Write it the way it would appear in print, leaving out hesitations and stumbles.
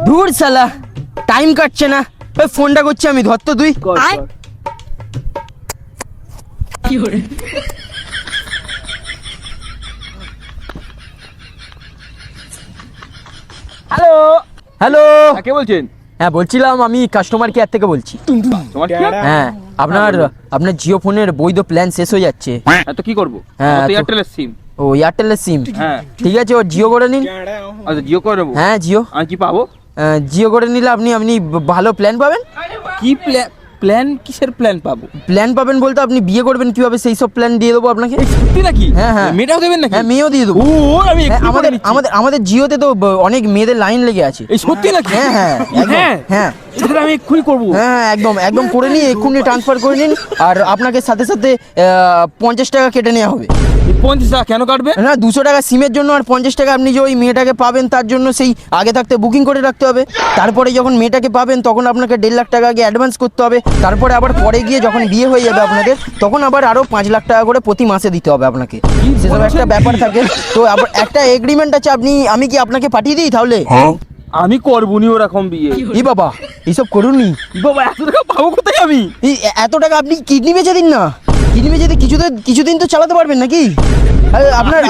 ধুর শালা, টাইম কাটছে না। ওই ফোনটা করছি আমি, ধর তো তুই। আয়। হ্যালো হ্যালো, কে বলছেন? হ্যাঁ বলছিলাম আমি কাস্টমার কেয়ার থেকে বলছি। তোমার কি? হ্যাঁ আপনার জিও ফোনের বৈধ প্ল্যান শেষ হয়ে যাচ্ছে। হ্যাঁ তো কি করবো? হ্যাঁ, আমার তো তো- এয়ারটেলের সিম। ও এয়ারটেলের সিম, হ্যাঁ। ঠিক আছে ও জিও করে নিন। আচ্ছা জিও করে নেবো। হ্যাঁ জিও, আমি কি পাবো? জিও করে নিলে আপনি ভালো প্ল্যান পাবেন। কি প্ল্যান? কিসের প্ল্যান পাবো? প্ল্যান পাবেন বলতে আপনি বিয়ে করবেন কিভাবে সেই সব প্ল্যান দিয়ে দেবো আপনাকে। সত্যি নাকি? হ্যাঁ, হ্যাঁ। মেয়েটাও দেবেন নাকি? হ্যাঁ মেয়েও দিয়ে দেবো। ও আমি হ্যাঁ, এক্ষুনি আমাদের করে নিচ্ছি। আমাদের আমাদের জিওতে তো অনেক মেয়েদের লাইন লেগে আছে। এই সত্যি নাকি? হ্যাঁ হ্যাঁ একদম, হ্যাঁ হ্যাঁ সেটা আমি এক্ষুনি করবো। হ্যাঁ একদম একদম করে নিয়ে এক্ষুনি ট্রান্সফার করে নিন। আর আপনাকে সাথে সাথে 50 টাকা কেটে নেওয়া হবে। 50 টাকা কেন কাটবে? না 200 টাকা সিমের জন্য, আর 50 টাকা আপনি যে ওই মেয়েটাকে পাবেন তার জন্য সেই আগে থাকতে বুকিং করে রাখতে হবে। তারপরে যখন মেয়েটাকে পাবেন তখন আপনাকে 1.5 লাখ টাকা আগে অ্যাডভান্স করতে হবে। তারপরে আবার পরে গিয়ে যখন বিয়ে হয়ে যাবে আপনাদের, তখন আবার আরও 5 লাখ টাকা করে প্রতি মাসে দিতে হবে আপনাকে। সেসব একটা ব্যাপার থাকে। তো আবার একটা এগ্রিমেন্ট আছে, আমি কি আপনাকে পাঠিয়ে দিই তাহলে? আমি করবো নি ওরকম বিয়ে। ই বাবা এইসব করুননি। বাবা এত টাকা পাবো কোথায় আমি? এই এত টাকা আপনি কিডনি বেচে দিন না। কিডনি বেচে দিয়ে কিছুদিন তো চালাতে পারবেন নাকি? আপনার